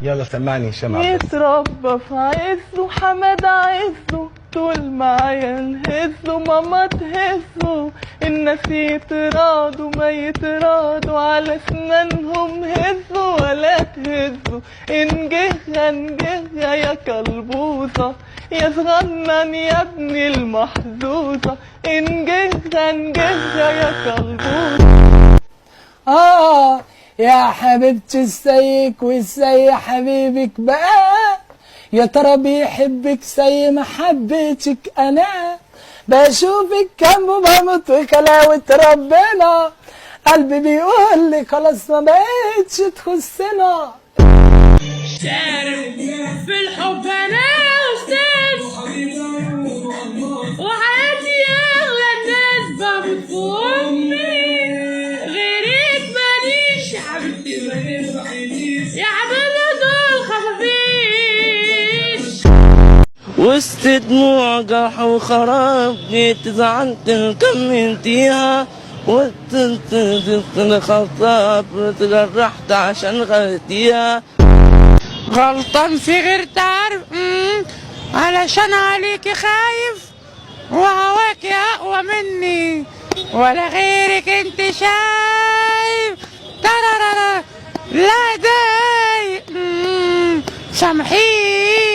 يلا سمعني هشام عبد يتربى في عزه حماد عزه، طول معايا نهزه ماما تهزه، الناس يتراضوا ما يتراضوا على اسنانهم هزوا ولا تهزوا، انجهها انجهها يا كلبوظة يا صغنن يا ابن المحظوظة، انجهها انجهها يا كلبوظة. يا حبيبتي ازيك وازاي حبيبك بقى، يا ترى بيحبك زي ما حبيتك انا، بشوفك جنبه بموت وكلاوة ربنا، قلبي بيقول لي خلاص ما بقتش تخصنا. شارب في الحب انا استاذ، وحياتي اغلى الناس بموت في امي، غيرك ماليش يا حبيبتي يا حبيبي دول خفافيش. وسط دموع جرح وخراب جيت زعلت كملتيها، وانت خطاب تجرحت عشان غلطيها. غلطان في غير تعرف علشان عليكي خايف، وهواكي اقوى مني ولا غيرك انت شايف. ترارارا لا داي سامحيني.